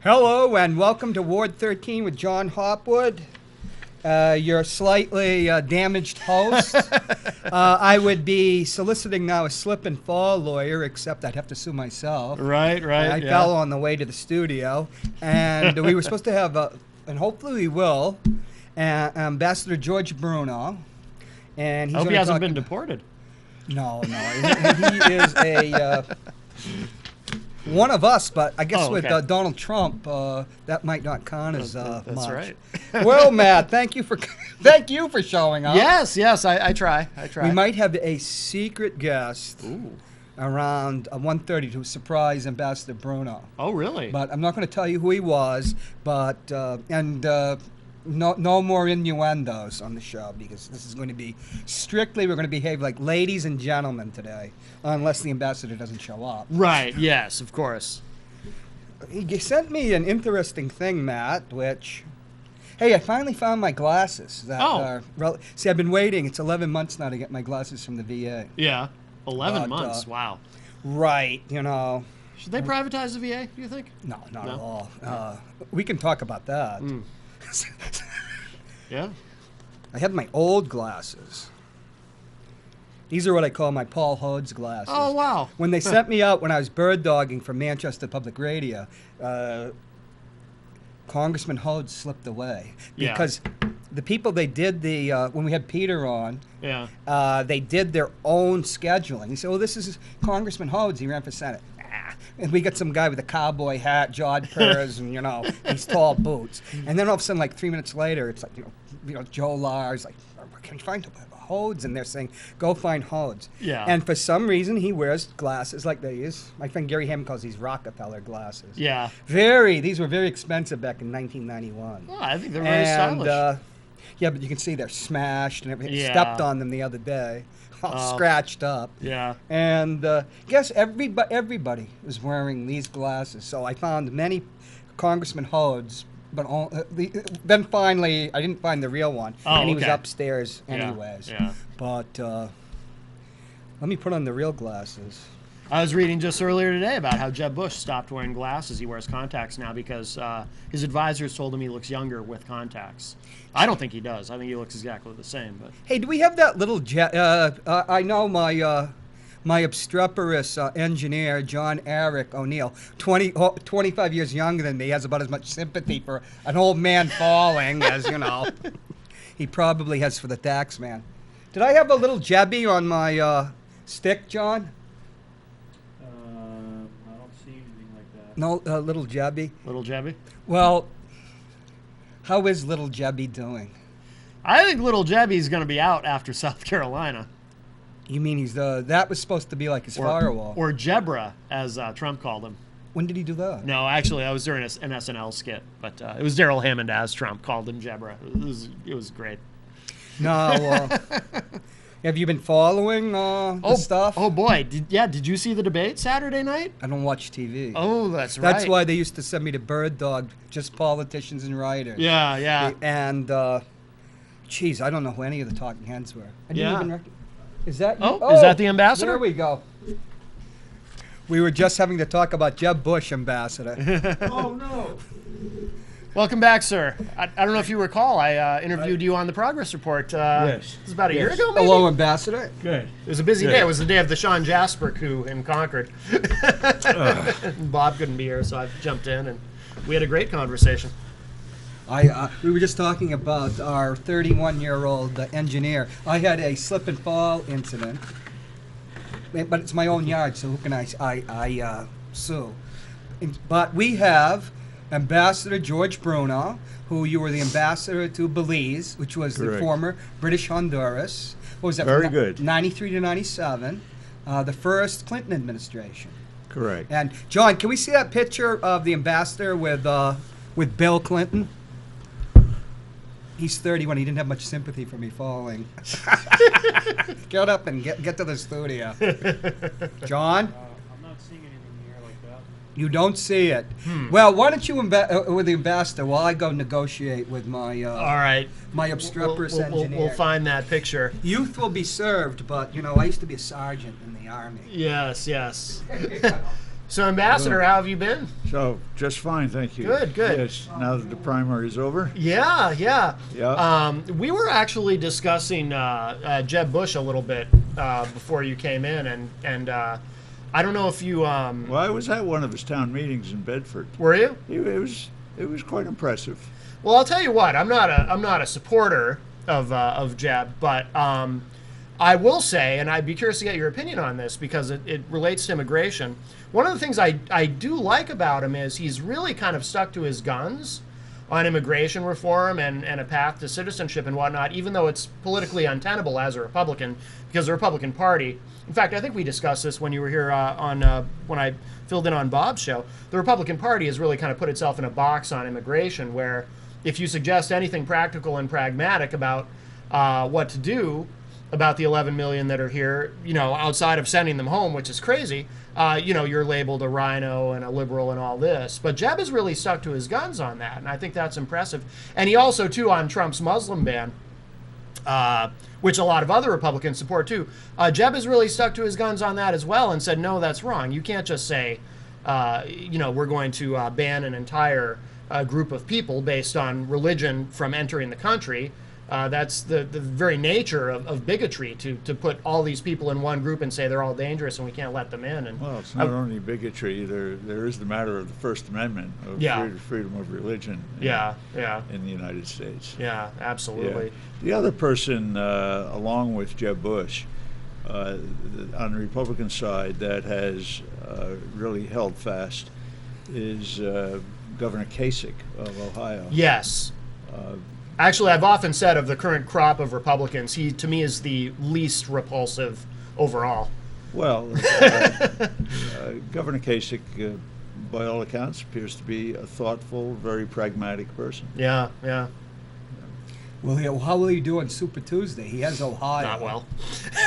Hello and welcome to Ward 13 with Jon Hopwood, your slightly damaged host. I would be soliciting now a slip and fall lawyer, except I'd have to sue myself. Right. I fell on the way to the studio, and we were supposed to have, and hopefully we will, Ambassador George Bruno. And he's I hope he hasn't been deported. No. He is a... one of us, but I guess with Donald Trump, that might not count as That's much. right. Well, Matt, thank you for showing up. Yes, I try. We might have a secret guest around 1:30 to surprise Ambassador Bruno. Oh, really? But I'm not going to tell you who he was. But no more innuendos on the show, because this is going to be strictly, we're going to behave like ladies and gentlemen today, unless the ambassador doesn't show up. Right, yes, of course. He sent me an interesting thing, Matt, which, hey, I finally found my glasses. See, I've been waiting. It's 11 months now to get my glasses from the VA. Yeah, 11 months, wow. Right, Should they privatize the VA, do you think? No, not at all. We can talk about that. Yeah. I had my old glasses. These are what I call my Paul Hodes glasses. Oh, wow. When they sent me out when I was bird dogging for Manchester Public Radio, Congressman Hodes slipped away. Because the people they did when we had Peter on, they did their own scheduling. He said, well, this is Congressman Hodes. He ran for Senate. And we got some guy with a cowboy hat, jawed purrs, and these tall boots. And then all of a sudden, like 3 minutes later, it's like Joe Lars, like, can you find Hodes? And they're saying, go find Hodes. Yeah. And for some reason, he wears glasses like these. My friend Gary Hammond calls these Rockefeller glasses. Yeah. These were very expensive back in 1991. Oh, I think they're very stylish. Yeah, but you can see they're smashed and everything. Yeah. Stepped on them the other day. All scratched up. Yeah. And guess everybody was wearing these glasses. So I found many Congressman Hodes, but then finally I didn't find the real one. And he was upstairs anyways. Yeah. But let me put on the real glasses. I was reading just earlier today about how Jeb Bush stopped wearing glasses. He wears contacts now because his advisors told him he looks younger with contacts. I don't think he does. I think he looks exactly the same. But hey, do we have that little I know my obstreperous engineer, John Eric O'Neill, 25 years younger than me, has about as much sympathy for an old man falling as, he probably has for the tax man. Did I have a little Jebby on my stick, John? I don't see anything like that. No, little Jebby? Little Jebby? Well, how is little Jebby doing? I think little Jebby's going to be out after South Carolina. You mean he's that was supposed to be like his firewall? Or Jebra, as Trump called him. When did he do that? No, actually, I was during an SNL skit, but it was Daryl Hammond as Trump called him Jebra. It was great. No, have you been following the stuff? Oh boy, did you see the debate Saturday night? I don't watch TV. Oh, that's right. That's why they used to send me to Bird Dog, just politicians and writers. Yeah. And, geez, I don't know who any of the talking heads were. I didn't even recognize. Is that you? Is that the ambassador? There we go. We were just having to talk about Jeb Bush, ambassador. Oh, no. Welcome back, sir. I don't know if you recall, I interviewed you on the progress report. Yes. It was about a year ago, maybe? Hello, ambassador. Good. It was a busy day. It was the day of the Sean Jasper coup in Concord. Bob couldn't be here, so I jumped in, and we had a great conversation. We were just talking about our 31-year-old engineer. I had a slip and fall incident, but it's my own yard, so who can I sue? But we have Ambassador George Bruno, who you were the ambassador to Belize, which was the former British Honduras. What was that? Very good. 93 to 97, the first Clinton administration. Correct. And John, can we see that picture of the ambassador with Bill Clinton? He's 31. He didn't have much sympathy for me falling. Get up and get to the studio. John? I'm not seeing anything here like that. You don't see it. Well, why don't you with the ambassador while I go negotiate with my All right. my obstreperous engineer. We'll find that picture. Youth will be served, but I used to be a sergeant in the army. Yes. So, Ambassador, how have you been? So, just fine, thank you. Good, good. Yes, now that the primary is over. Yeah, yeah. Yeah. We were actually discussing Jeb Bush a little bit before you came in, and I don't know if you. Well, I was at one of his town meetings in Bedford. Were you? It was quite impressive. Well, I'll tell you what. I'm not a supporter of Jeb, but I will say, and I'd be curious to get your opinion on this because it relates to immigration. One of the things I do like about him is he's really kind of stuck to his guns on immigration reform and a path to citizenship and whatnot, even though it's politically untenable as a Republican, because the Republican Party, in fact, I think we discussed this when you were here when I filled in on Bob's show. The Republican Party has really kind of put itself in a box on immigration, where if you suggest anything practical and pragmatic about what to do about the 11 million that are here, outside of sending them home, which is crazy, you're labeled a rhino and a liberal and all this. But Jeb has really stuck to his guns on that, and I think that's impressive. And he also, too, on Trump's Muslim ban, which a lot of other Republicans support, too, Jeb has really stuck to his guns on that as well and said, no, that's wrong. You can't just say, we're going to ban an entire group of people based on religion from entering the country. That's the very nature of bigotry, to put all these people in one group and say they're all dangerous and we can't let them in. And well, it's not only bigotry. There is the matter of the First Amendment of freedom of religion. In the United States. Yeah, absolutely. Yeah. The other person, along with Jeb Bush, on the Republican side that has really held fast is Governor Kasich of Ohio. Yes. Actually, I've often said of the current crop of Republicans, he, to me, is the least repulsive overall. Well, Governor Kasich, by all accounts, appears to be a thoughtful, very pragmatic person. Yeah, yeah. Well, how will he do on Super Tuesday? He has Ohio. Not well.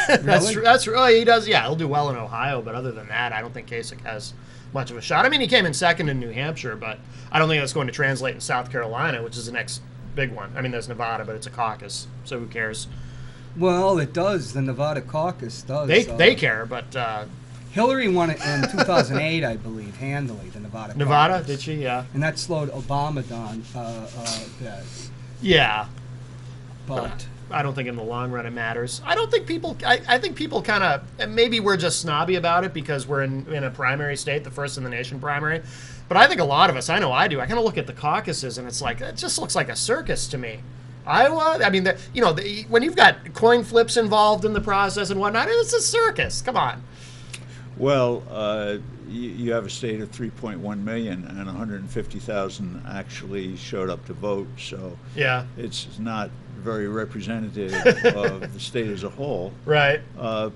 Really? That's true. Oh, he does. Yeah, he'll do well in Ohio, but other than that, I don't think Kasich has much of a shot. I mean, he came in second in New Hampshire, but I don't think that's going to translate in South Carolina, which is the next big one. I mean, there's Nevada, but it's a caucus, so who cares? Well, it does. The Nevada caucus does. They care, but Hillary won it in 2008, I believe, handily. The Nevada caucus. Did she? Yeah. And that slowed Obama down. Yeah. But I don't think in the long run it matters. I don't think people. I think people kind of, maybe we're just snobby about it because we're in a primary state, the first in the nation primary. But I think a lot of us, I know I do, I kind of look at the caucuses and it's like, it just looks like a circus to me. Iowa, I mean, when you've got coin flips involved in the process and whatnot, it's a circus. Come on. Well, you have a state of 3.1 million and 150,000 actually showed up to vote. So yeah, it's not very representative of the state as a whole. Right.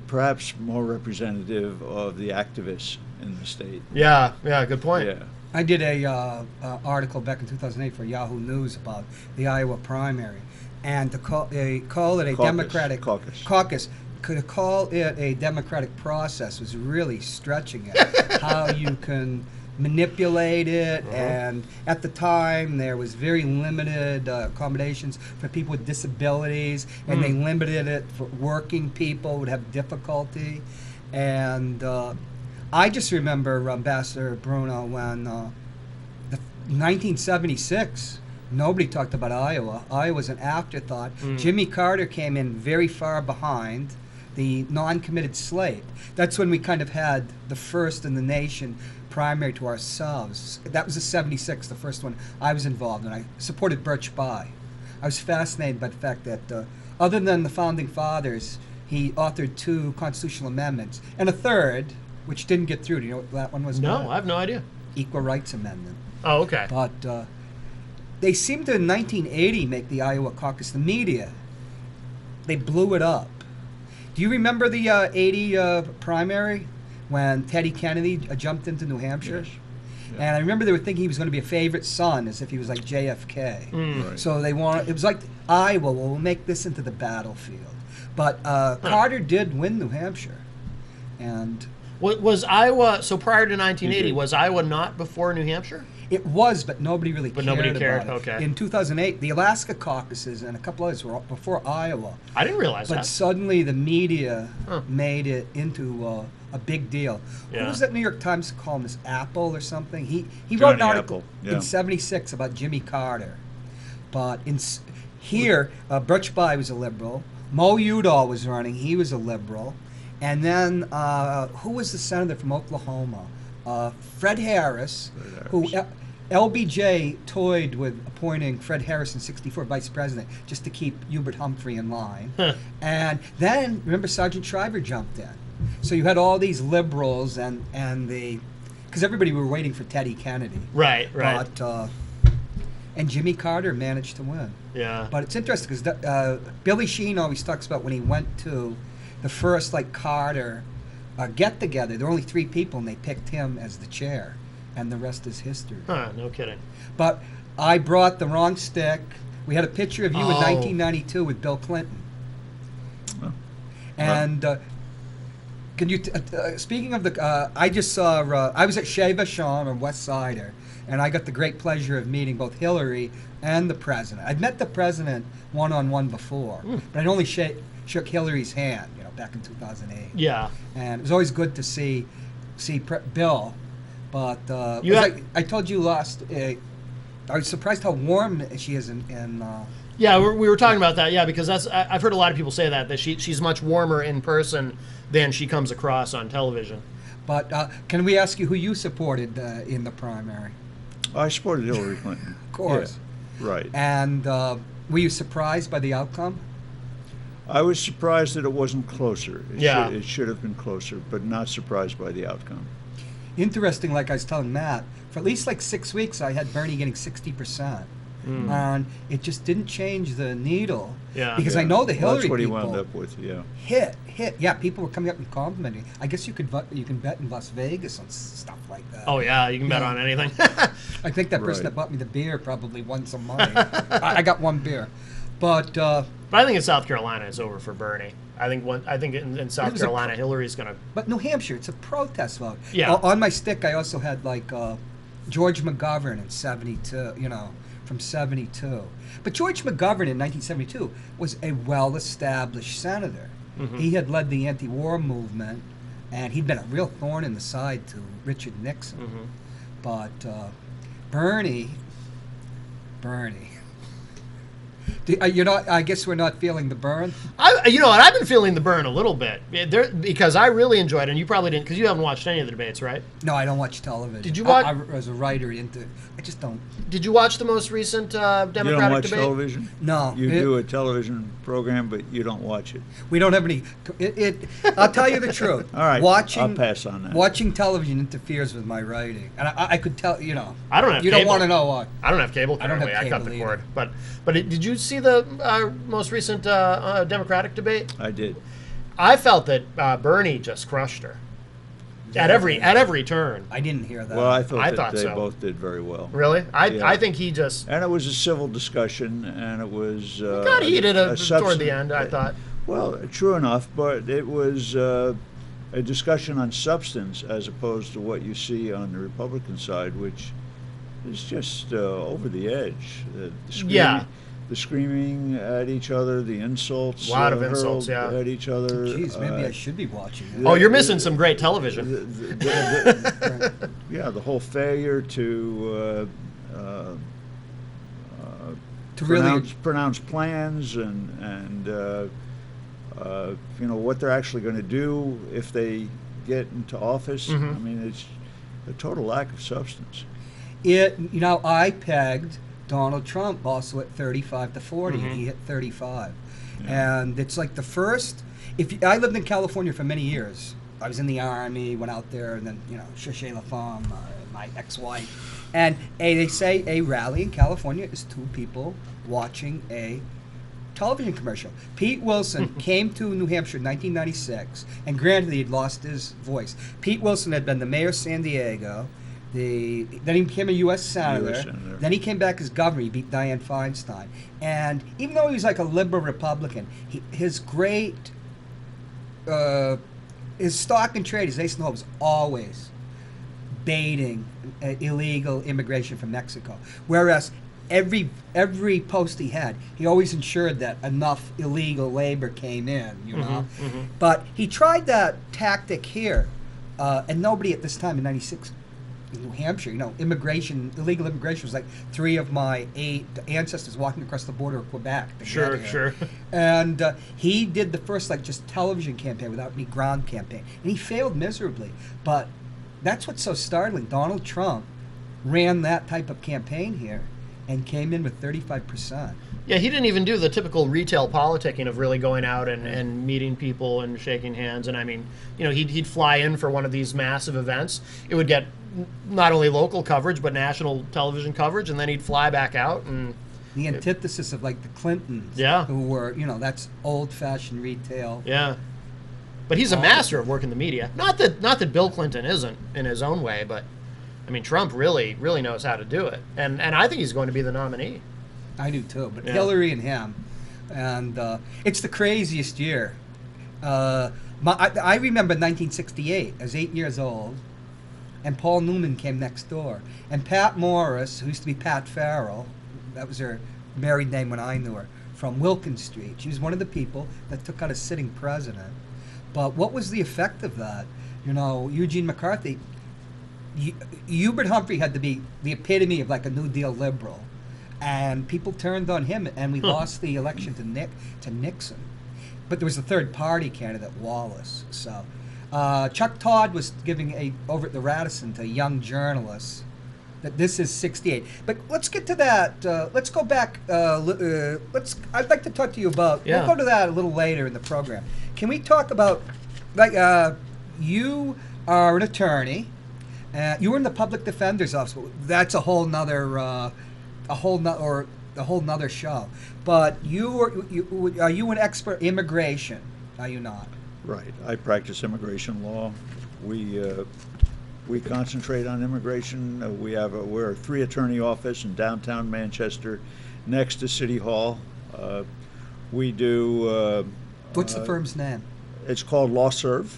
Perhaps more representative of the activists in the state. Yeah, good point. Yeah. I did a article back in 2008 for Yahoo News about the Iowa primary, and to call it a Democratic caucus. To call it a democratic process was really stretching it. How you can manipulate it, and at the time there was very limited accommodations for people with disabilities, and they limited it for working people who would have difficulty, and I just remember, Ambassador Bruno, when 1976, nobody talked about Iowa. Iowa was an afterthought. Jimmy Carter came in very far behind the non-committed slate. That's when we kind of had the first in the nation primary to ourselves. That was the 76, the first one I was involved in. I supported Birch Bayh. I was fascinated by the fact that other than the Founding Fathers, he authored 2 constitutional amendments, and a third, which didn't get through. Do you know what that one was? No, I have no idea. Equal Rights Amendment. Oh, okay. But they seemed to, in 1980, make the Iowa caucus. The media, they blew it up. Do you remember the 80 primary when Teddy Kennedy jumped into New Hampshire? Yes. And I remember they were thinking he was going to be a favorite son, as if he was like JFK. Right. So they it was like Iowa, well, we'll make this into the battlefield. But Carter did win New Hampshire. And was Iowa, so prior to 1980, was Iowa not before New Hampshire? it was, but nobody really cared nobody cared, about it. okay. In 2008, the Alaska caucuses and a couple others were before Iowa. I didn't realize But that. suddenly the media made it into a big deal. Yeah. Who was that New York Times columnist, Apple or something? He wrote Johnny an article Apple, yeah. in '76 about Jimmy Carter. But here, Birch Bayh was a liberal. Mo Udall was running. He was a liberal. And then, who was the senator from Oklahoma? Fred Harris, who LBJ toyed with appointing Fred Harris in '64 vice president just to keep Hubert Humphrey in line. And then, remember, Sergeant Shriver jumped in. So you had all these liberals and because everybody were waiting for Teddy Kennedy. Right. But, and Jimmy Carter managed to win. Yeah. But it's interesting because Billy Sheen always talks about when he went to the first Carter get-together, there were only 3 people and they picked him as the chair, and the rest is history. No kidding. But I brought the wrong stick. We had a picture of you in 1992 with Bill Clinton. Oh. And can you, speaking of I just saw, I was at Chez Vachon on West Sider, and I got the great pleasure of meeting both Hillary and the president. I'd met the president one-on-one before, but I'd only shook Hillary's hand, back in 2008. Yeah. And it was always good to see Bill. But I told you last, I was surprised how warm she is in yeah, we were talking about that. Yeah, because I've heard a lot of people say that she's much warmer in person than she comes across on television. But can we ask you who you supported in the primary? I supported Hillary Clinton. Of course. Yeah, right. And were you surprised by the outcome? I was surprised that it wasn't closer. It should have been closer, but not surprised by the outcome. Interesting, like I was telling Matt, for at least 6 weeks I had Bernie getting 60%. And it just didn't change the needle. Yeah. Because I know the Hillary that's what people he wound up with, yeah. Hit. Yeah, people were coming up and complimenting. I guess you can bet in Las Vegas on stuff like that. Oh, yeah, you can bet on anything. I think that person that bought me the beer probably won some money. I got one beer. But I think in South Carolina it's over for Bernie. I think in South Carolina Hillary's going to. But New Hampshire, it's a protest vote. Yeah. On my stick, I also had George McGovern in '72. From '72. But George McGovern in 1972 was a well-established senator. Mm-hmm. He had led the anti-war movement, and he'd been a real thorn in the side to Richard Nixon. Mm-hmm. But Bernie. I guess we're not feeling the burn. I've been feeling the burn a little bit because I really enjoyed it, and you probably didn't because you haven't watched any of the debates, right? No, I don't watch television. Did you watch? I was a writer I just don't. Did you watch the most recent Democratic debate? You don't watch television? No. You do a television program, but you don't watch it. We don't have any. I'll tell you the truth. All right. I'll pass on that. Watching television interferes with my writing, and I could tell. I don't have. You cable. don't want to know what. I don't have cable. Currently. I cut the cord. But did you see the most recent Democratic debate? I did. I felt that Bernie just crushed her at every turn. I didn't hear that. Well, I thought they so. both did very well. Really? I think he just. And it was a civil discussion, and it was. It got heated toward the end, I thought. Well, true enough, but it was a discussion on substance as opposed to what you see on the Republican side, which is just over the edge. The screaming at each other, the insults. A lot of insults, at each other. Jeez, maybe I should be watching it. Oh, you're missing some great television. The whole failure to pronounce plans and what they're actually going to do if they get into office. Mm-hmm. I mean, it's a total lack of substance. I pegged Donald Trump also at 35 to 40. Mm-hmm. He hit 35. Yeah. And it's like the first. I lived in California for many years. I was in the Army, went out there, and then, cherchez la femme, my ex-wife. And they say a rally in California is 2 people watching a television commercial. Pete Wilson came to New Hampshire in 1996, and granted he'd lost his voice. Pete Wilson had been the mayor of San Diego. Then he became a U.S. Senator. Then he came back as governor. He beat Dianne Feinstein. And even though he was like a liberal Republican, his stock and trade, as they know, was always baiting illegal immigration from Mexico. Whereas every post he had, he always ensured that enough illegal labor came in, Mm-hmm. But he tried that tactic here and nobody at this time in '96 in New Hampshire, illegal immigration was like 3 of my 8 ancestors walking across the border of Quebec. Sure. And he did the first just television campaign without any ground campaign, and he failed miserably. But that's what's so startling. Donald Trump ran that type of campaign here and came in with 35%. Yeah, he didn't even do the typical retail politicking of really going out and meeting people and shaking hands. And I mean, he'd fly in for one of these massive events. It would get not only local coverage, but national television coverage. And then he'd fly back out. And the antithesis of the Clintons. Yeah. Who were, that's old-fashioned retail. Yeah. But he's a master of working the media. Not that Bill Clinton isn't in his own way, but I mean, Trump really knows how to do it. And I think he's going to be the nominee. I do too, but Hillary and him, and it's the craziest year. I remember 1968. I was 8 years old, and Paul Newman came next door, and Pat Morris, who used to be Pat Farrell, that was her married name when I knew her, from Wilkins Street. She was one of the people that took out a sitting president. But what was the effect of that? Eugene McCarthy. Hubert Humphrey had to be the epitome of a New Deal liberal. And people turned on him, and we lost the election to Nixon. But there was a third-party candidate, Wallace. So Chuck Todd was giving over at the Radisson to young journalists that this is 68. But let's get to that. Let's go back. I'd like to talk to you about. Yeah. We'll go to that a little later in the program. Can we talk about you are an attorney. You were in the public defender's office. That's a whole nother show. But are you an expert immigration? Are you not? Right. I practice immigration law. We concentrate on immigration. We're a 3-attorney office in downtown Manchester, next to City Hall. We do. What's the firm's name? It's called LawServe.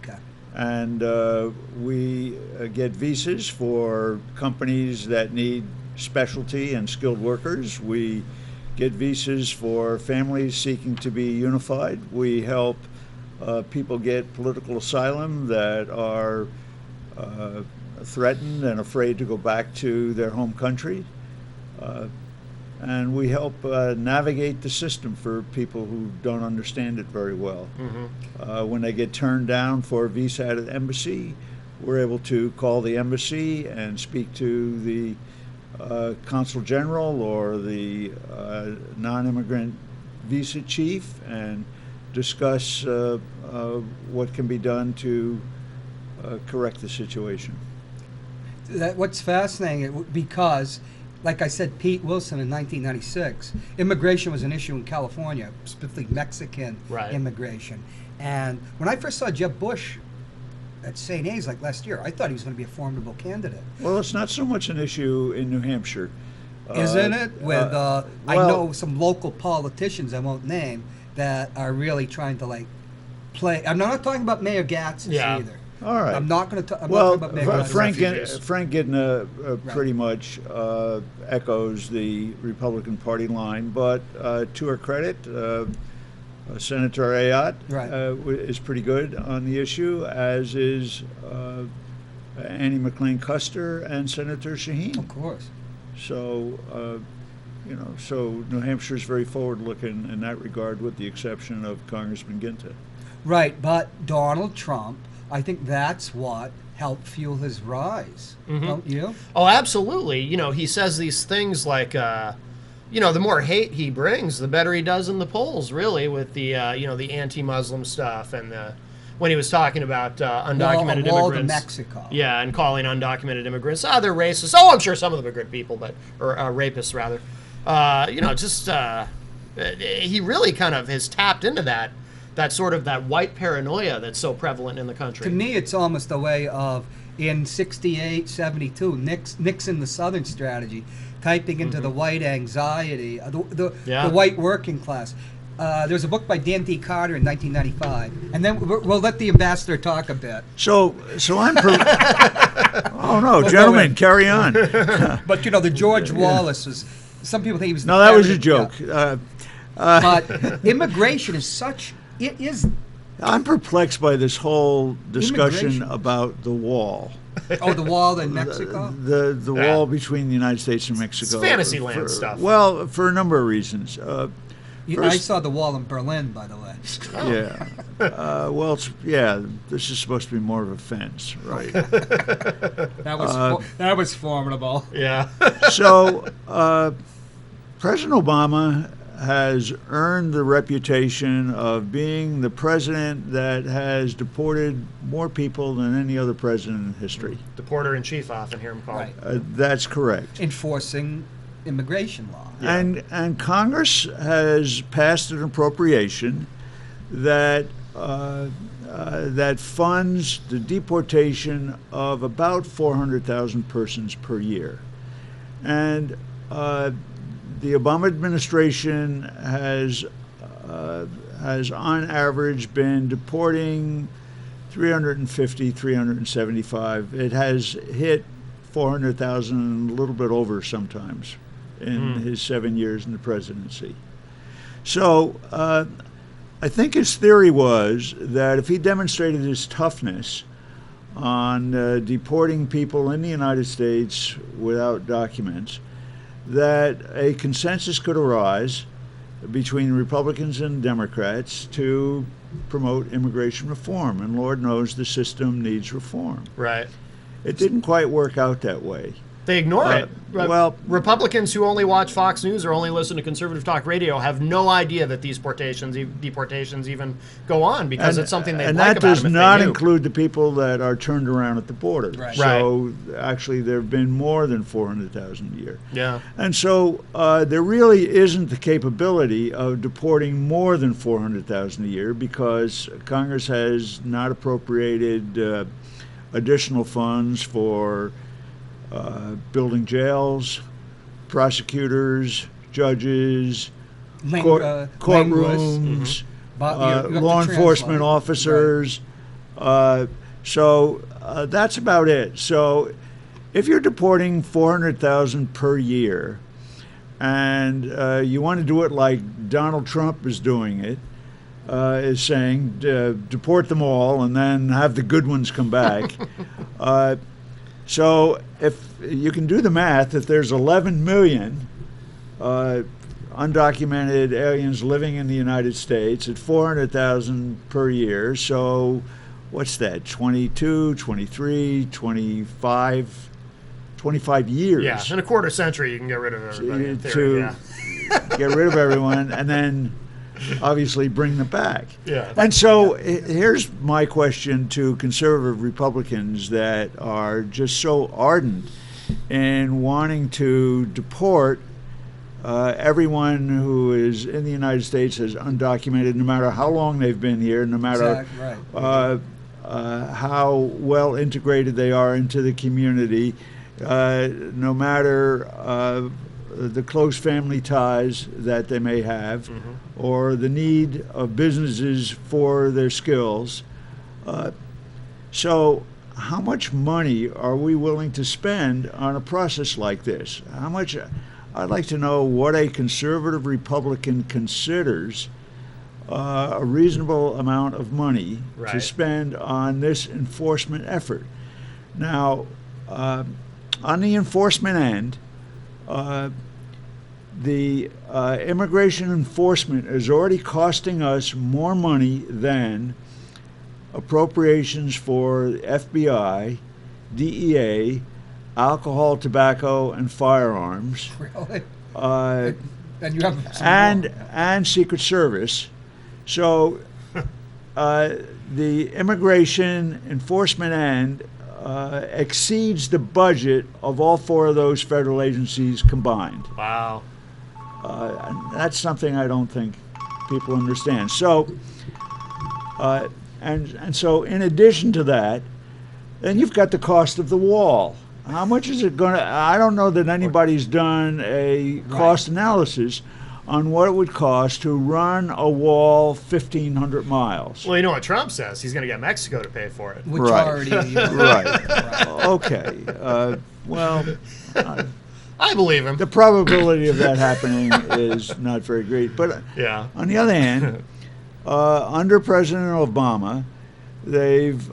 Okay. And we get visas for companies that need specialty and skilled workers. We get visas for families seeking to be unified. We help people get political asylum that are threatened and afraid to go back to their home country. And we help navigate the system for people who don't understand it very well. Mm-hmm. When they get turned down for a visa at an embassy, we're able to call the embassy and speak to the consul general or the non-immigrant visa chief and discuss what can be done to correct the situation. What's fascinating, because like I said, Pete Wilson in 1996, immigration was an issue in California, specifically Mexican immigration. And when I first saw Jeb Bush at St. A's last year, I thought he was going to be a formidable candidate. Well, it's not so much an issue in New Hampshire. Isn't it? With I know some local politicians I won't name that are really trying to play. I'm not talking about Mayor Gatsis either. All right. I'm not going to talk about Mayor Gatsis. Frank Gidna pretty much echoes the Republican Party line, but to her credit, Senator Ayotte is pretty good on the issue, as is Annie McLean Custer and Senator Shaheen. Of course. So, so New Hampshire is very forward-looking in that regard, with the exception of Congressman Ginta. Right, but Donald Trump, I think that's what helped fuel his rise, don't you? Oh, absolutely. He says these things like, the more hate he brings, the better he does in the polls, really, with the, the anti-Muslim stuff and when he was talking about undocumented immigrants. To Mexico. Yeah, and calling undocumented immigrants, they're racist. Oh, I'm sure some of them are good people, or rapists, rather. He really kind of has tapped into that sort of that white paranoia that's so prevalent in the country. To me, it's almost a way of, in 68, 72, Nixon, the Southern strategy, typing into the white anxiety, the white working class. There's a book by Dan D. Carter in 1995, and then we'll let the ambassador talk a bit. So I'm. Oh no, gentlemen, carry on. But the George Wallace was. Some people think he was. No, that was a joke. But immigration is such. It is I'm perplexed by this whole discussion Immigration. about the wall. Oh, the wall in Mexico? The wall between the United States and Mexico. It's Fantasyland stuff. Well, for a number of reasons. I First- saw the wall in Berlin, by the way. Yeah. This is supposed to be more of a fence, right? That was formidable. Yeah. So, President Obama has earned the reputation of being the president that has deported more people than any other president in history. The porter-in-chief, I often hear him called. Right. That's correct. Enforcing immigration law. Yeah. And Congress has passed an appropriation that that funds the deportation of about 400,000 persons per year, and the Obama administration has on average been deporting 350, 375. It has hit 400,000, a little bit over sometimes, in his 7 years in the presidency. So I think his theory was that if he demonstrated his toughness on deporting people in the United States without documents, that a consensus could arise between Republicans and Democrats to promote immigration reform. And Lord knows the system needs reform. Right. It didn't quite work out that way. They ignore it. Well, Republicans who only watch Fox News or only listen to conservative talk radio have no idea that these deportations even go on, because it's something they like about them. And that does if not they knew. include the people that are turned around at the border. Right. So actually, there have been more than 400,000 a year. Yeah. And so there really isn't the capability of deporting more than 400,000 a year, because Congress has not appropriated additional funds for building jails, prosecutors, judges, courtrooms, law enforcement officers. Right. So that's about it. So if you're deporting 400,000 per year, and you want to do it like Donald Trump is doing it, is saying deport them all and then have the good ones come back. So if you can do the math, if there's 11 million undocumented aliens living in the United States at 400,000 per year, so what's that, 22, 23, 25 years. Yeah, in a quarter century you can get rid of everybody in theory. Get rid of everyone and then obviously bring them back. Yeah. And so here's my question to conservative Republicans that are just so ardent in wanting to deport everyone who is in the United States as undocumented, no matter how long they've been here, no matter how well integrated they are into the community, no matter the close family ties that they may have, or the need of businesses for their skills. So how much money are we willing to spend on a process like this? How much? I'd like to know what a conservative Republican considers a reasonable amount of money to spend on this enforcement effort. Now, on the enforcement end, the immigration enforcement is already costing us more money than appropriations for FBI, DEA, alcohol, tobacco, and firearms. Really? And you have some and Secret Service. So the immigration enforcement end exceeds the budget of all four of those federal agencies combined. Wow. And that's something I don't think people understand. So, and so in addition to that, then you've got the cost of the wall. How much is it going to? I don't know that anybody's done a cost analysis on what it would cost to run a wall 1,500 miles. Well, you know what Trump says? He's going to get Mexico to pay for it. which already Right. Okay. Well, I believe him. the probability of that happening is not very great. But Yeah. on the other hand, under President Obama, they've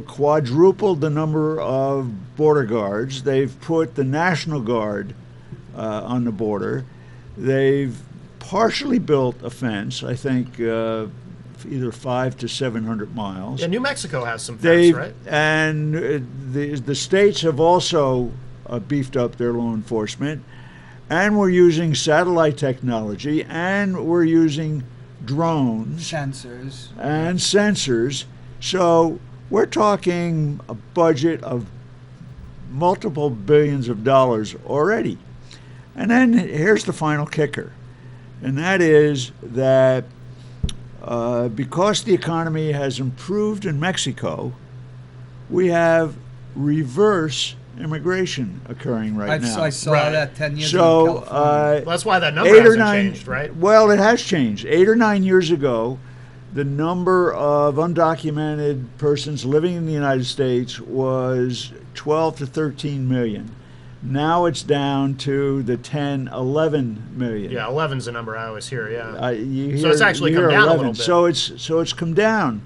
quadrupled the number of border guards. They've put the National Guard on the border. They've partially built a fence, I think either 500 to 700 miles. Yeah, New Mexico has some fence, right? And the states have also beefed up their law enforcement. And we're using satellite technology, and we're using drones. Sensors. So we're talking a budget of multiple billions of dollars already. And then here's the final kicker. And that is that because the economy has improved in Mexico, we have reverse immigration occurring right now. I saw that 10 years ago in California. That's why that number hasn't changed, right? Well, it has changed. 8 or 9 years ago, the number of undocumented persons living in the United States was 12 to 13 million. Now it's down to the 10, 11 million. Yeah, 11's the number I always hear, yeah. So it's actually come down 11. a little bit. So it's come down.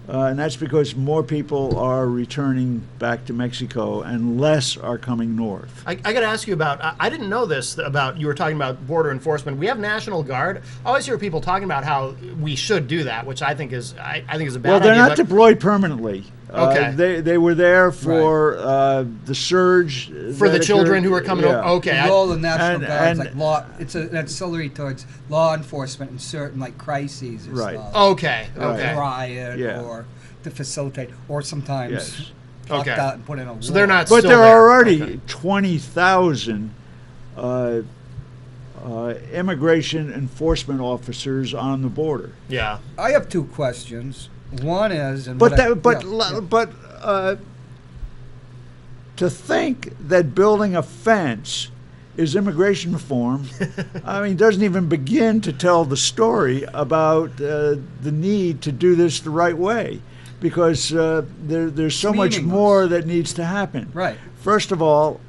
And that's because more people are returning back to Mexico and less are coming north. I got to ask you about, I didn't know this about, you were talking about border enforcement. We have National Guard. I always hear people talking about how we should do that, which I think is a bad idea. Well, they're not deployed permanently. Okay. They were there for the surge. For the children who were coming over. Okay. The role of National Guard is like law. It's an auxiliary towards law enforcement in certain like crises or stuff. Okay. Riot or to facilitate, or sometimes opt out and put in a war. So they're not. But still there are already 20,000 immigration enforcement officers on the border. Yeah. I have two questions. One is, to think that building a fence is immigration reform, I mean, doesn't even begin to tell the story about the need to do this the right way, because there's so much more that needs to happen. Right. First of all,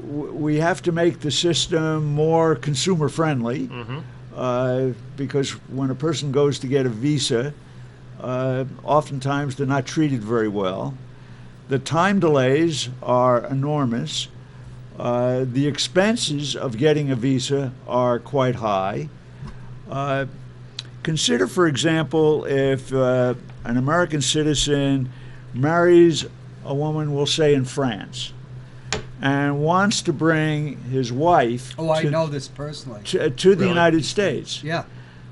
we have to make the system more consumer friendly. Mm-hmm. Because when a person goes to get a visa, oftentimes they're not treated very well. The time delays are enormous. The expenses of getting a visa are quite high. Consider, for example, if an American citizen marries a woman, we'll say in France, and wants to bring his wife I know this personally. to the United States. Yeah.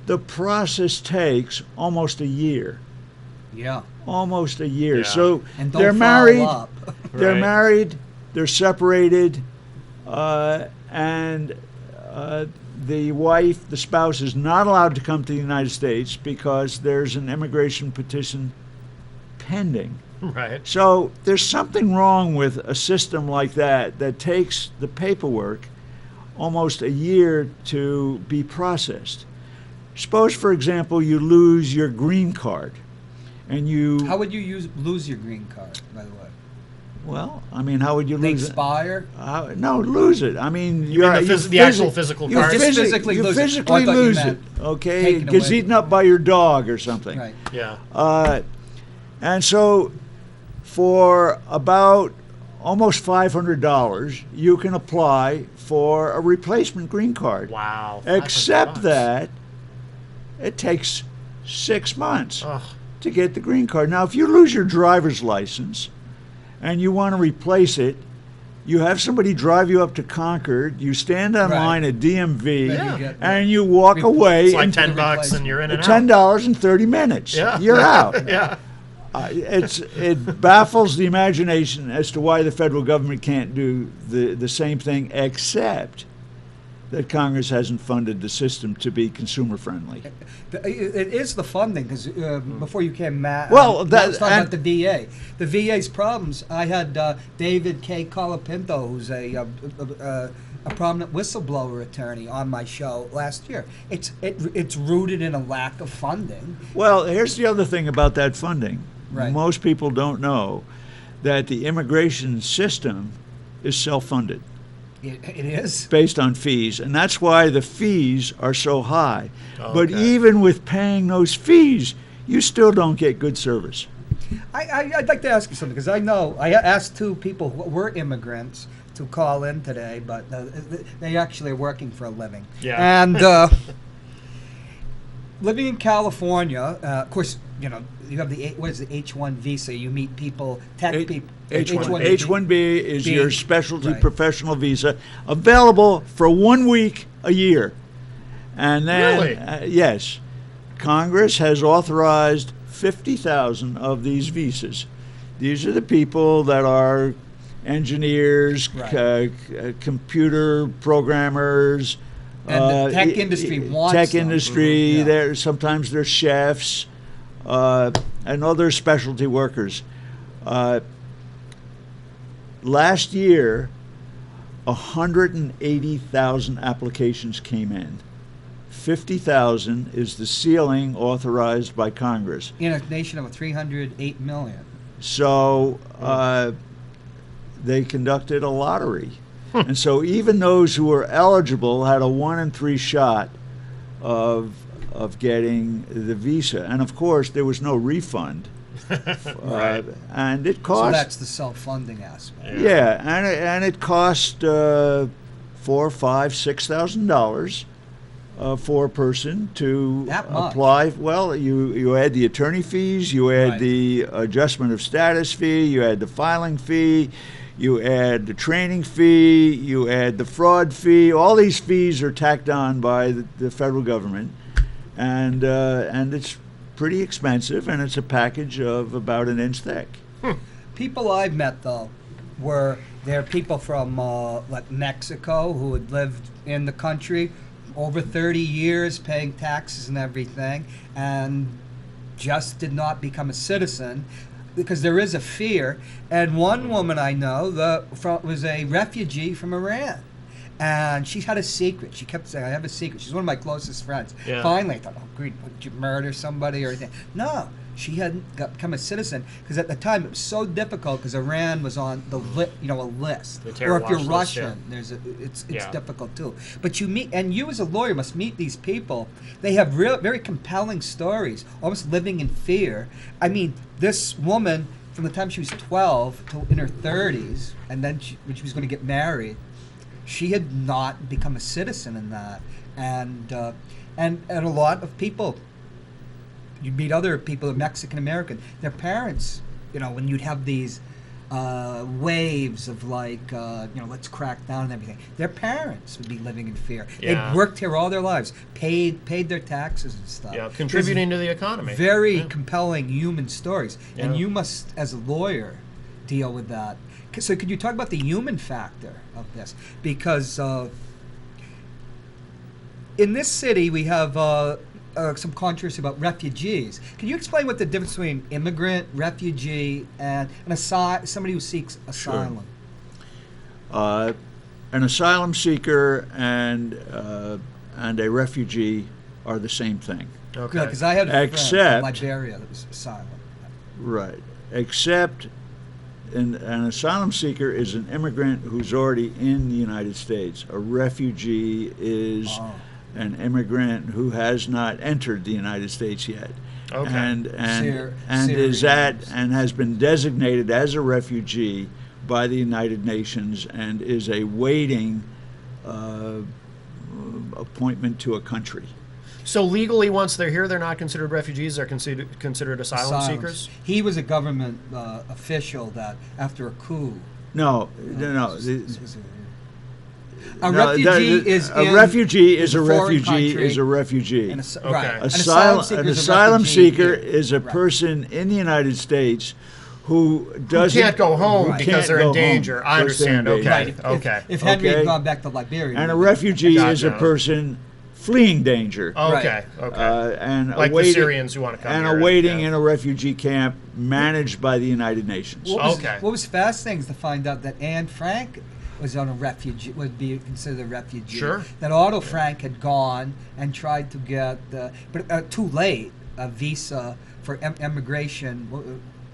The process takes almost a year. Yeah. Almost a year. Yeah. So and they're married, they're married, they're separated, and the wife, the spouse, is not allowed to come to the United States because there's an immigration petition pending. Right. So there's something wrong with a system like that takes the paperwork almost a year to be processed. Suppose, for example, you lose your green card, and you... How would you lose your green card, by the way? Well, I mean, how would you lose expire? it? No, lose it. I mean, the actual physical card. You physically lose it. Physically lose it. Okay, it gets eaten up by your dog or something. Right. Yeah. And so, for about almost $500, you can apply for a replacement green card. Wow. Except that it takes 6 months to get the green card. Now, if you lose your driver's license and you want to replace it, you have somebody drive you up to Concord, you stand on line at DMV, and you walk away. It's like $10 and you're in and out. $10 in 30 minutes. Yeah. You're out. Yeah. It baffles the imagination as to why the federal government can't do the same thing, except that Congress hasn't funded the system to be consumer friendly. It is the funding, because before you came, Matt, well, Matt was talking about the VA. The VA's problems. I had David K. Colapinto, who's a prominent whistleblower attorney, on my show last year. It's rooted in a lack of funding. Well, here's the other thing about that funding. Right. Most people don't know that the immigration system is self-funded. It is. Based on fees, and that's why the fees are so high. But Okay. even with paying those fees, you still don't get good service. I'd like to ask you something, because I know I asked 2 people who were immigrants to call in today, but they actually are working for a living. Yeah. And living in California, of course, you know, you have the H-1 visa. You meet people, tech people. H-1B is your specialty Right. professional visa, available for 1 week a year. And then, Really? yes, Congress has authorized 50,000 of these visas. These are the people that are engineers, Right. computer programmers. And the tech industry wants Tech them. industry. Yeah. Sometimes they're chefs and other specialty workers. Last year, 180,000 applications came in. 50,000 is the ceiling authorized by Congress. In a nation of 308 million. So they conducted a lottery. And so even those who were eligible had a 1 in 3 shot of getting the visa. And of course, there was no refund. Right. And it So cost. that's the self-funding aspect. Yeah, and it cost $4,000, $5,000, $6,000 for a person to That much? apply. Well, you add the attorney fees, you add Right. the adjustment of status fee, you add the filing fee, you add the training fee, you add the fraud fee. All these fees are tacked on by the federal government, and it's pretty expensive, and it's a package of about an inch thick. People I've met, though, they're people from like Mexico who had lived in the country over 30 years, paying taxes and everything, and just did not become a citizen because there is a fear. And one woman I know was a refugee from Iran. And she had a secret. She kept saying, I have a secret. She's one of my closest friends. Yeah. Finally, I thought, oh, great, did you murder somebody or anything? No, she hadn't become a citizen because at the time it was so difficult because Iran was on the a list. The terror Or if you're watch list, Russian, it's Yeah. difficult too. But you meet, and you as a lawyer must meet these people. They have very compelling stories, almost living in fear. I mean, this woman, from the time she was 12 till in her 30s, and then when she was going to get married, she had not become a citizen in that, and a lot of people. You meet other people, Mexican American. Their parents, when you'd have these waves of like, let's crack down and everything. Their parents would be living in fear. Yeah. They'd worked here all their lives, paid their taxes and stuff. Yeah, contributing to the economy. Very compelling human stories, and Yeah. you must, as a lawyer, deal with that. So could you talk about the human factor of this? Because in this city we have some controversy about refugees. Can you explain what the difference between immigrant, refugee, and somebody who seeks asylum? An asylum seeker and a refugee are the same thing. Okay. Because I had a friend Except- from Liberia that was asylum. Right. Except an asylum seeker is an immigrant who's already in the United States. A refugee is an immigrant who has not entered the United States yet. Okay. And Syrians. has been designated as a refugee by the United Nations and is awaiting appointment to a country. So legally, once they're here, they're not considered refugees. They're considered asylum seekers. He was a government official that, after a coup, No. a refugee is a refugee is a foreign refugee country, is a refugee. and Okay. right. An An asylum seeker is a Right. person in the United States who Who doesn't can't go home Right. because they're in danger. I understand. Okay. Right. If, Okay. If Henry had Okay. gone back to Liberia, And a refugee is a Gotcha. person fleeing danger. Okay. Okay. And Like the awaiting, Syrians who want to come and here. awaiting Yeah. in a refugee camp managed by the United Nations. Okay. What was fascinating is to find out that Anne Frank was on a refugee, would be considered a refugee. Sure. That Otto Frank had gone and tried to get, but too late, a visa for immigration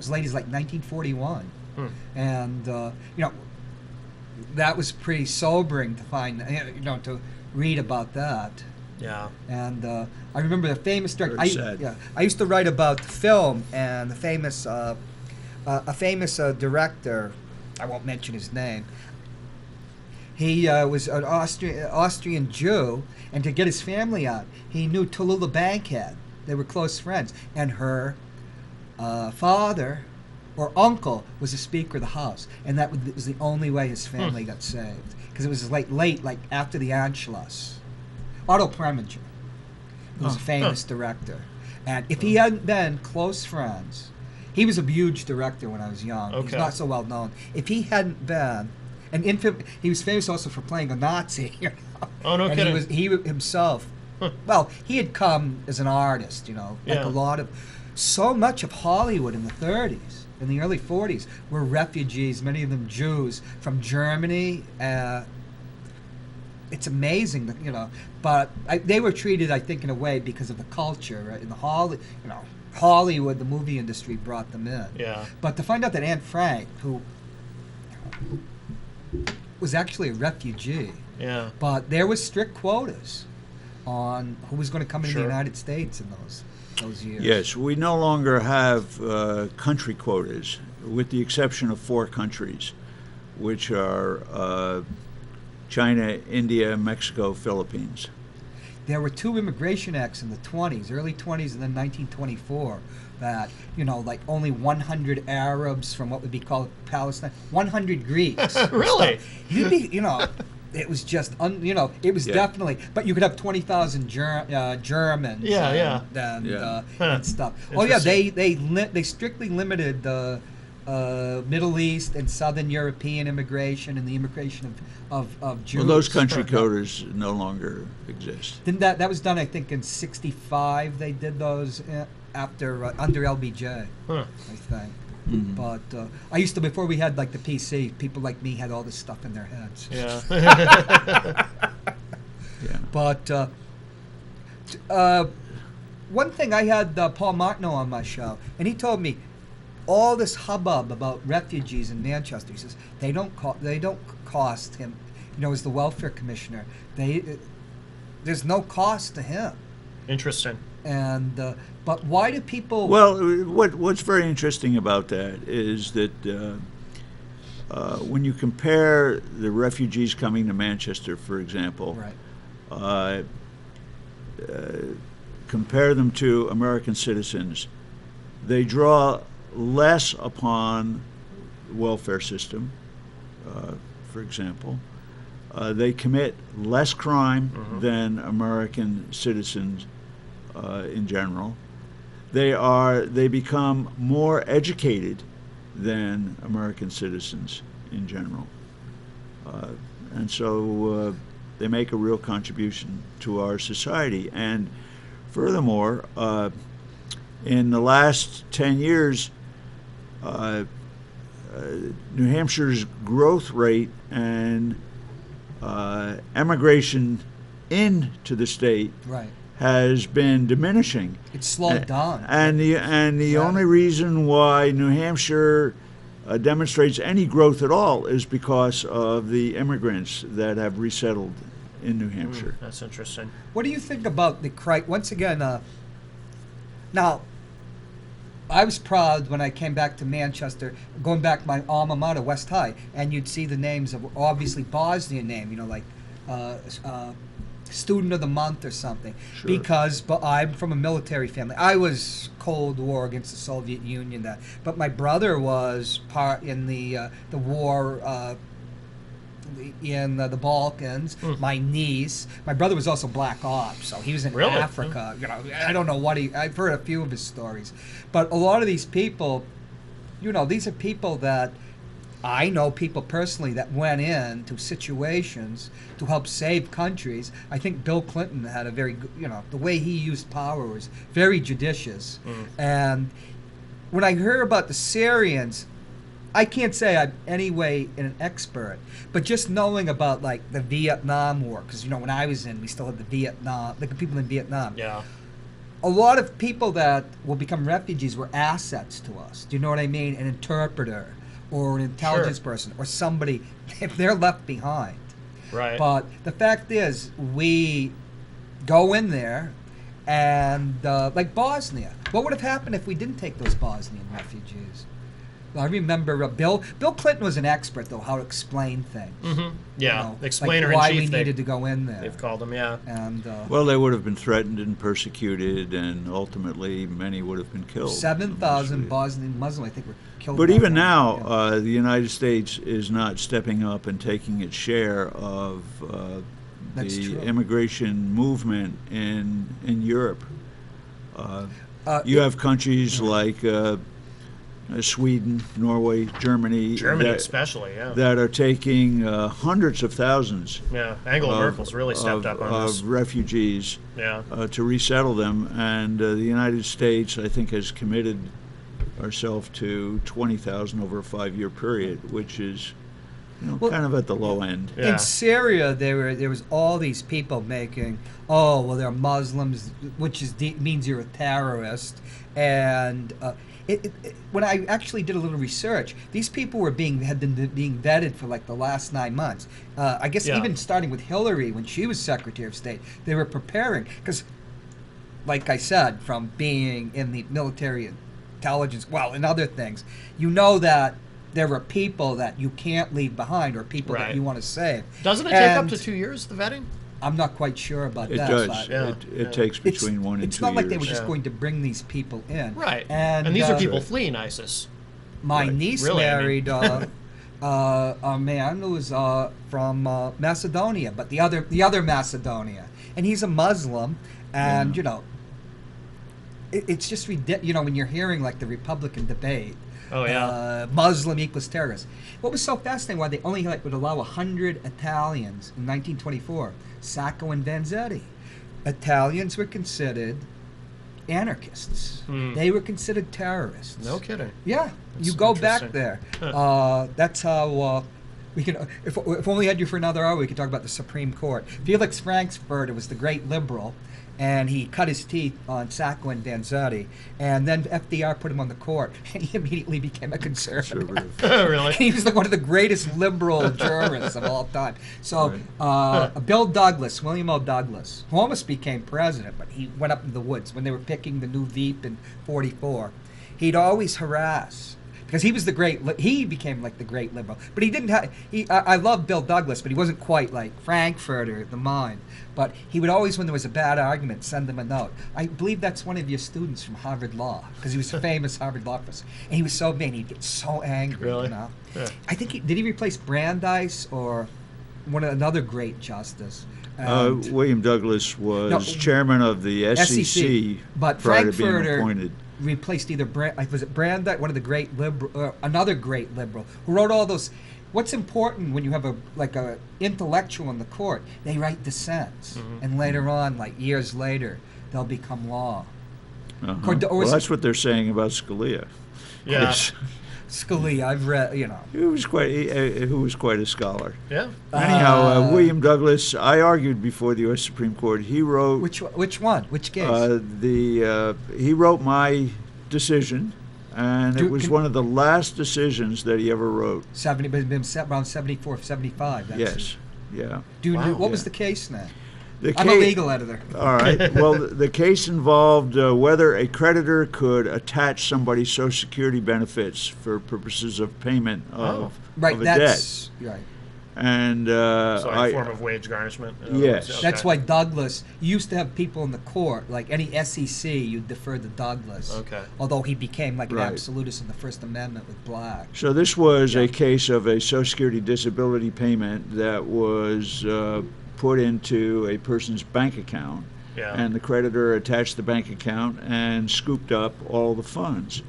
as late as like 1941. And, that was pretty sobering to find, to read about that. Yeah. And I remember the famous director. Very sad. I used to write about the film, and the famous director. I won't mention his name. He was an Austrian Jew, and to get his family out, he knew Tallulah Bankhead. They were close friends, and her father or uncle was a Speaker of the House, and that was the only way his family got saved, because it was late, like after the Anschluss. Otto Preminger, who was a famous director, and if he hadn't been close friends, he was a huge director when I was young. Okay. He's not so well known. If he hadn't been, he was famous also for playing a Nazi. Oh, no and kidding. He himself. Well, he had come as an artist, like so much of Hollywood in the 30s, in the early 40s, were refugees, many of them Jews, from Germany. It's amazing that, but they were treated, I think, in a way because of the culture, right? In the Hollywood, the movie industry brought them in. Yeah. But to find out that Anne Frank, who was actually a refugee, but there was strict quotas on who was going to come into the United States in those years. Yes, we no longer have country quotas, with the exception of 4 countries, which are China, India, Mexico, Philippines. There were 2 immigration acts in the 20s, early 20s, and then 1924, that, like only 100 Arabs from what would be called Palestine, 100 Greeks. Really? You'd be, it was just, it was definitely, but you could have 20,000 Germans. And stuff. Oh yeah, they strictly limited the Middle East and Southern European immigration and the immigration of Jews. Well, those country quotas no longer exist. Didn't that was done? I think in '65 they did those after under LBJ. I think. Mm-hmm. But I used to, before we had like the PC, people like me had all this stuff in their heads. Yeah. But one thing, I had Paul Martineau on my show, and he told me all this hubbub about refugees in Manchester. He says they don't cost him. As the welfare commissioner, there's no cost to him. Interesting. And but why do people? Well, what's very interesting about that is that when you compare the refugees coming to Manchester, for example, compare them to American citizens, they draw less upon the welfare system, for example. They commit less crime than American citizens in general. They become more educated than American citizens in general. And so they make a real contribution to our society. And furthermore, in the last 10 years, New Hampshire's growth rate and emigration into the state has been diminishing. It's slowed down. And the only reason why New Hampshire demonstrates any growth at all is because of the immigrants that have resettled in New Hampshire. That's interesting. What do you think about once again, now, I was proud when I came back to Manchester, going back to my alma mater, West High, and you'd see the names of, obviously, Bosnian name, like Student of the Month or something. Sure. But I'm from a military family. I was Cold War against the Soviet Union, but my brother was part in the war in the Balkans. My brother was also Black Ops, so he was in Africa. I don't know what I've heard a few of his stories, but a lot of these people, these are people that I know, people personally that went into situations to help save countries. I think Bill Clinton had a very good, the way he used power was very judicious. And when I hear about the Syrians, I can't say I'm anyway an expert, but just knowing about like the Vietnam War, because when I was in, we still had the people in Vietnam. Yeah. A lot of people that will become refugees were assets to us. Do you know what I mean? An interpreter, or an intelligence person or somebody, if they're left behind. Right. But the fact is, we go in there, and like Bosnia, what would have happened if we didn't take those Bosnian refugees? I remember Bill Clinton was an expert, though, how to explain things. Mm-hmm. Yeah, you know, explainer like why in chief. we needed to go in there. They've called him, yeah. And well, they would have been threatened and persecuted, and ultimately many would have been killed. 7,000 Bosnian Muslims, I think, were killed. But even now, yeah. the United States is not stepping up and taking its share of That's the true. immigration movement in Europe. You have countries like Sweden, Norway, Germany, especially, yeah, that are taking hundreds of thousands. Yeah, Angela Merkel's really stepped up on this. Of refugees, yeah, to resettle them, and the United States, I think, has committed ourselves to 20,000 over a 5-year period, which is, kind of at the low end. Yeah. In Syria, there was all these people making, oh, well, they're Muslims, which means you're a terrorist, and when I actually did a little research, these people had been being vetted for like the last 9 months. I guess even starting with Hillary when she was Secretary of State, they were preparing because, like I said, from being in the military intelligence, and other things, that there are people that you can't leave behind or people that you want to save. Doesn't it take up to 2 years, the vetting? I'm not quite sure about that. It does. But it takes between 1 and 2 years. It's not like they were just going to bring these people in. Right. And these are people fleeing ISIS. My niece married a man who was from Macedonia, but the other Macedonia. And he's a Muslim. And, it's just ridiculous. When you're hearing like the Republican debate, Muslim equals terrorist. What was so fascinating, why they only would allow 100 Italians in 1924, Sacco and Vanzetti. Italians were considered anarchists. They were considered terrorists. No kidding. Yeah, you go back there. That's how we can. If only had you for another hour, we could talk about the Supreme Court. Felix Frankfurter was the great liberal, and he cut his teeth on Sacco and Vanzetti, and then FDR put him on the court, and he immediately became a conservative. Really? He was one of the greatest liberal jurists of all time. So Bill Douglas, William O. Douglas, who almost became president, but he went up in the woods when they were picking the new Veep in '44. He'd always harass. Because he was he became like the great liberal. But he didn't have, I love Bill Douglas, but he wasn't quite like Frankfurter, the mind. But he would always, when there was a bad argument, send them a note. I believe that's one of your students from Harvard Law, because he was a famous Harvard Law professor. And he was so mean, he'd get so angry, Really? Yeah. I think did he replace Brandeis or another great justice? William Douglas was chairman of the SEC but prior to being Frankfurter appointed. Replaced either was it Brandeis, one of the great liberal, another great liberal who wrote all those. What's important when you have a intellectual in the court? They write dissents, and later on, like years later, they'll become law. Well, that's what they're saying about Scalia. Yeah. Scalia, I've read, who was quite a scholar. Yeah. Anyhow, William Douglas, I argued before the U.S. Supreme Court. He wrote which one? Which case? He wrote my decision, and it was one of the last decisions that he ever wrote. Around 74, 75. Yes. Yeah. What was the case now? I'm a legal editor. All right. Well, the case involved whether a creditor could attach somebody's Social Security benefits for purposes of payment of a debt. Right. And so a form of wage garnishment. Yes. Okay. That's why Douglas used to have people in the court, like any SEC, you'd defer to Douglas. Okay. Although he became an absolutist in the First Amendment with Black. So this was a case of a Social Security disability payment that was put into a person's bank account, and the creditor attached the bank account and scooped up all the funds.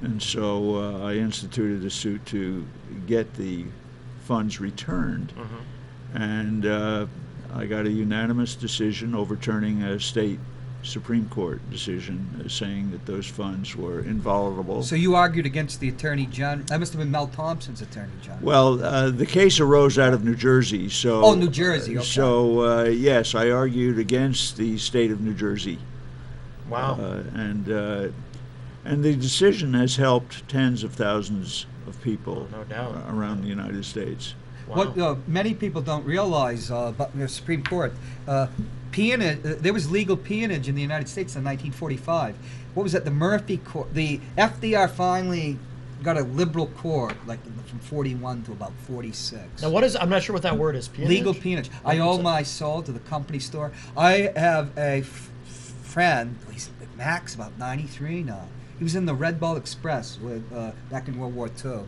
And so I instituted a suit to get the funds returned. And I got a unanimous decision overturning a state Supreme Court decision saying that those funds were inviolable. So you argued against the Attorney General. That must have been Mel Thompson's Attorney General. Well, the case arose out of New Jersey. So, New Jersey, okay. So, yes, I argued against the state of New Jersey. Wow. And the decision has helped tens of thousands of people No doubt. around the United States. Wow. What many people don't realize about the Supreme Court, peonage, there was legal peonage in the United States in 1945. What was that? The Murphy Court. The FDR finally got a liberal court, like from 41 to about 46. Now, what is? I'm not sure what that word is. Peonage? Legal peonage. I owe my soul to the company store. I have a friend. He's Max, about 93 now. He was in the Red Ball Express with back in World War II,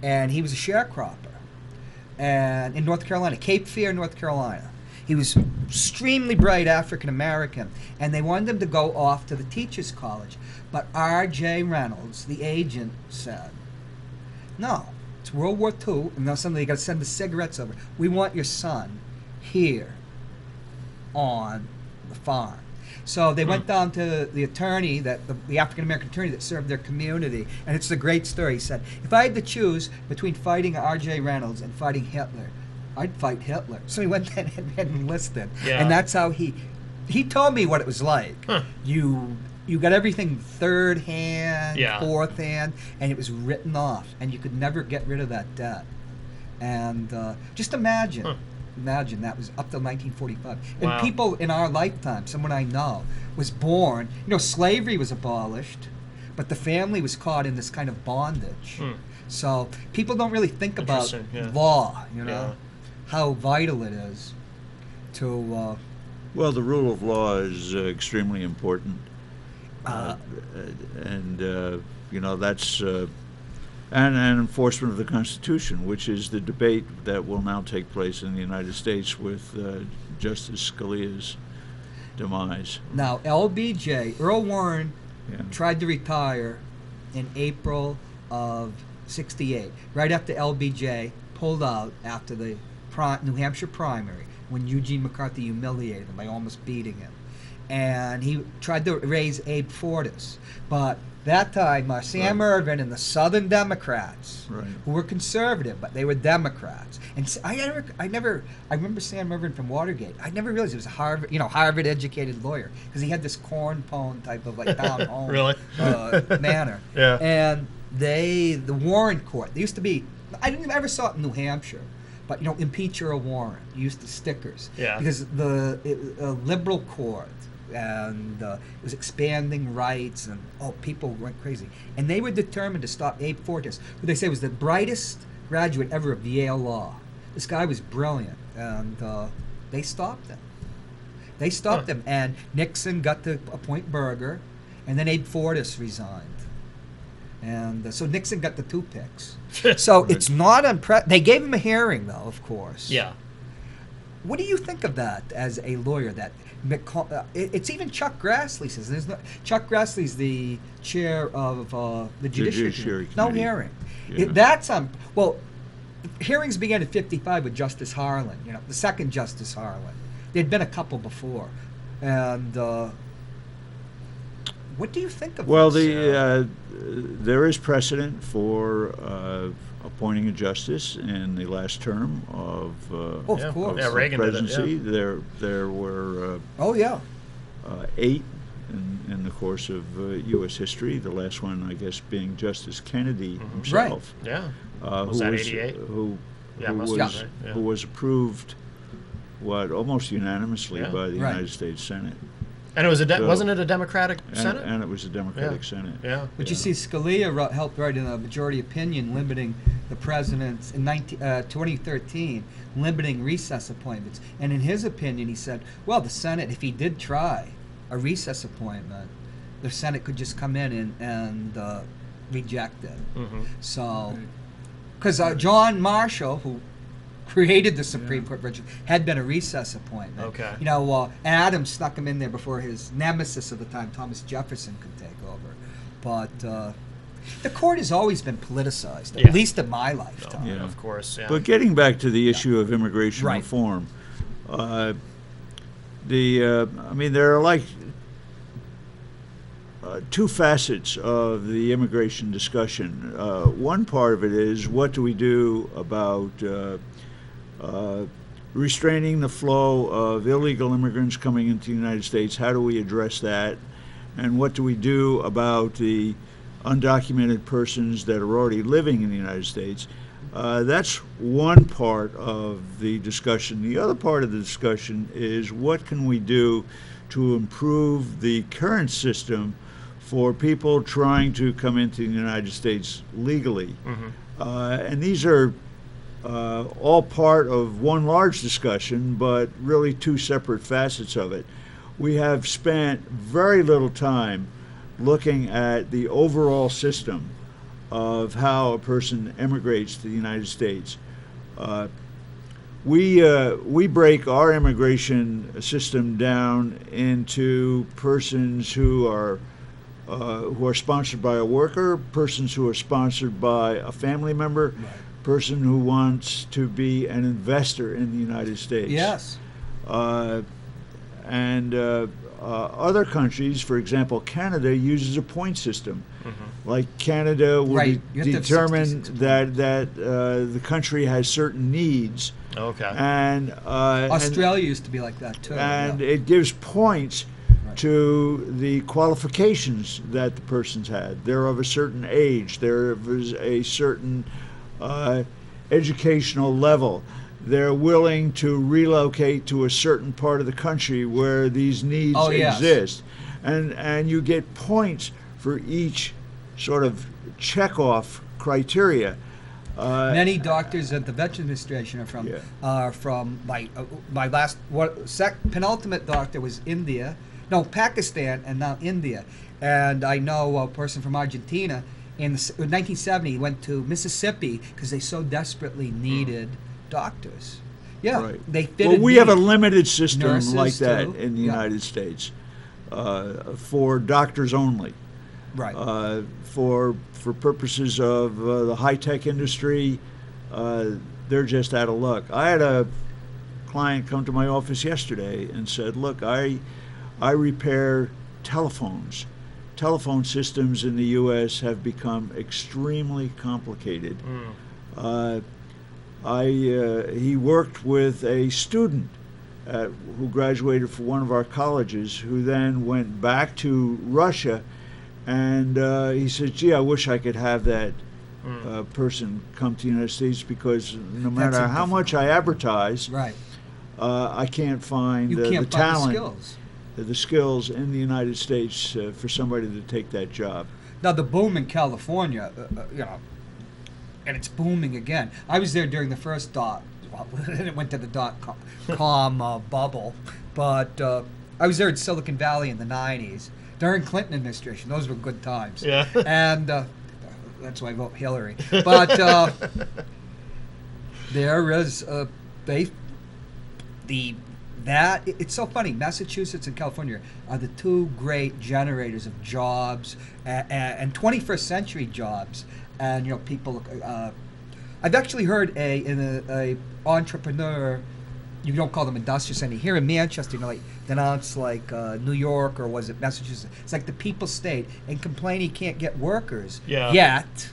and he was a sharecropper, and in North Carolina, Cape Fear, North Carolina. He was extremely bright African American, and they wanted him to go off to the Teachers College, but R.J. Reynolds, the agent, said, "No, it's World War II, and now suddenly you got to send the cigarettes over. We want your son here on the farm." So they went down to the attorney, the African American attorney that served their community, and it's a great story. He said, "If I had to choose between fighting R.J. Reynolds and fighting Hitler, I'd fight Hitler." So he went and enlisted, and that's how he told me what it was like. You got everything third hand, fourth hand, and it was written off, and you could never get rid of that debt. And just imagine. Imagine that was up till 1945. And people in our lifetime, someone I know, was born, slavery was abolished, but the family was caught in this kind of bondage. So people don't really think about law, how vital it is to... well, the rule of law is extremely important. That's... and enforcement of the Constitution, which is the debate that will now take place in the United States with Justice Scalia's demise. Now, LBJ, Earl Warren, tried to retire in April of '68, right after LBJ pulled out after the New Hampshire primary, when Eugene McCarthy humiliated him by almost beating him. And he tried to raise Abe Fortas, but that time, Sam Ervin and the Southern Democrats, who were conservative, but they were Democrats. And I remember Sam Ervin from Watergate. I never realized he was a Harvard-educated lawyer, because he had this corn-pone type of down home manner. Yeah. And the Warren Court, they used to be. I didn't ever saw it in New Hampshire. But impeach Earl Warren. Used the stickers. Yeah. Because the liberal court. And it was expanding rights, and people went crazy. And they were determined to stop Abe Fortas, who they say was the brightest graduate ever of Yale Law. This guy was brilliant, and they stopped him. They stopped him, and Nixon got to appoint Berger, and then Abe Fortas resigned. And so Nixon got the 2 picks. So it's not They gave him a hearing, though, of course. Yeah. What do you think of that as a lawyer? That it's even Chuck Grassley says. Chuck Grassley's the chair of the Judiciary Committee. No hearing. Yeah. Hearings began in '55 with Justice Harlan. The second Justice Harlan. There'd been a couple before, and what do you think of this? There is precedent for appointing a justice in the last term of Reagan presidency. Did it, There were 8 in the course of U.S. history. The last one, I guess, being Justice Kennedy himself. Right. Yeah. Was that 88? Who was approved, almost unanimously by the United States Senate. And it was wasn't it a Democratic Senate? And it was a Democratic Senate. Yeah. But you see, Scalia helped write in a majority opinion limiting the president's in 2013, limiting recess appointments. And in his opinion, he said, well, the Senate, if he did try a recess appointment, the Senate could just come in and reject it. So, because John Marshall, who created the Supreme Court version, had been a recess appointment. Okay. Adams snuck him in there before his nemesis of the time, Thomas Jefferson, could take over. But the court has always been politicized, at least in my lifetime. Yeah, of course. Yeah. But getting back to the issue of immigration reform, there are two facets of the immigration discussion. One part of it is, what do we do about restraining the flow of illegal immigrants coming into the United States? How do we address that? And what do we do about the undocumented persons that are already living in the United States. That's one part of the discussion. The other part of the discussion is what can we do to improve the current system for people trying to come into the United States legally. And these are all part of one large discussion, but really two separate facets of it. We have spent very little time looking at the overall system of how a person emigrates to the United States. We break our immigration system down into persons who are sponsored by a worker, persons who are sponsored by a family member, person who wants to be an investor in the United States. Yes. And other countries, for example, Canada uses a point system. Like Canada will determine that the country has certain needs. Okay. And Australia used to be like that too. And it gives points to the qualifications that the person's had. They're of a certain age. They're of a certain educational level. They're willing to relocate to a certain part of the country where these needs exist. And you get points for each sort of check-off criteria. Many doctors at the Veterans Administration are from my last penultimate doctor was Pakistan, and now India. And I know a person from Argentina in 1970 went to Mississippi because they so desperatly needed doctors. Yeah, they fitted. Well, we have a limited system like that too. in the United States for doctors only. Right. For purposes of the high-tech industry, they're just out of luck. I had a client come to my office yesterday and said, look, I repair telephones. Telephone systems in the U.S. have become extremely complicated. He worked with a student who graduated from one of our colleges, who then went back to Russia, and he said, gee, I wish I could have that person come to the United States, because no matter how much I advertise, I can't find the talent, the skills in the United States for somebody to take that job. Now, the boom in California, and it's booming again. I was there during the first it went to the .com bubble, but I was there in Silicon Valley in the 90s during Clinton administration. Those were good times. Yeah. And that's why I vote Hillary. But there is it's so funny. Massachusetts and California are the two great generators of jobs and 21st century jobs. And people. I've actually heard a entrepreneur. You don't call them industrious any here in Manchester. Denounce New York, or was it Massachusetts? It's like the people state and complain he can't get workers. Yeah. Yet,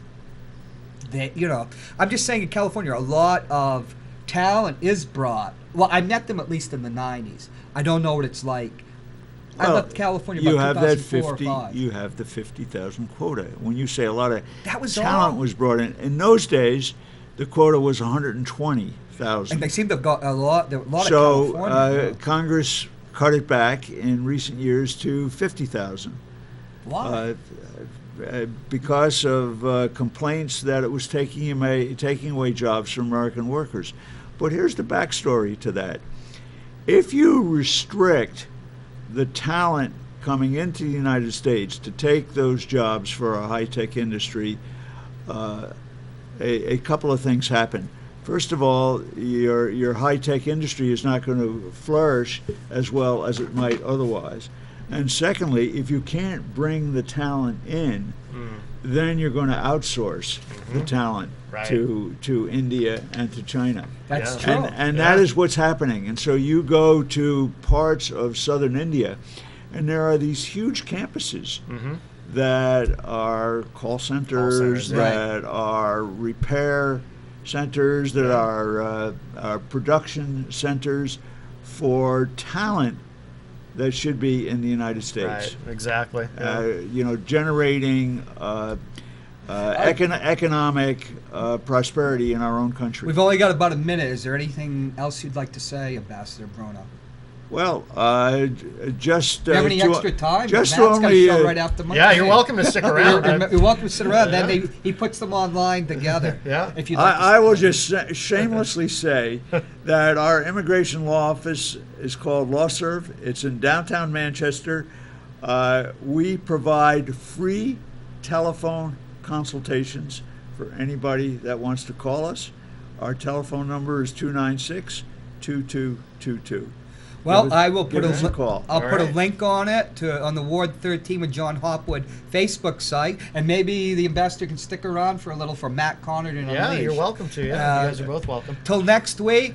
I'm just saying in California, a lot of talent is brought. Well, I met them at least in the 90s. I don't know what it's like. I left California about 2004 or 2005. You have the 50,000 quota. When you say a lot of talent was brought in those days, the quota was 120,000. And they seem to have got a lot of California. So Congress cut it back in recent years to 50,000. Why? Because of complaints that it was taking away jobs from American workers. But here's the backstory to that. If you restrict the talent coming into the United States to take those jobs for a high-tech industry, a couple of things happen. First of all, your high-tech industry is not going to flourish as well as it might otherwise. And secondly, if you can't bring the talent in, then you're going to outsource the talent to India and to China. That's true. And that is what's happening. And so you go to parts of southern India, and there are these huge campuses that are call centers, that are repair centers, that are production centers for talent that should be in the United States. Right, exactly. Generating economic prosperity in our own country. We've only got about a minute. Is there anything else you'd like to say, Ambassador Bruno? Well, just Do you have any extra time? Just Matt's got a show only right after Monday. Yeah, you're welcome to stick around. You're welcome to sit around. Then he puts them online together. Yeah. If you'd like I will just shamelessly say that our immigration law office is called LawServe. It's in downtown Manchester. We provide free telephone consultations for anybody that wants to call us. Our telephone number is 296-2222. Well, I will put a call. I'll put a link on it on the Ward 13 with Jon Hopwood Facebook site, and maybe the ambassador can stick around for a little for Matt Connarton. Yeah, you're welcome to. Yeah, you guys are both welcome. Till next week.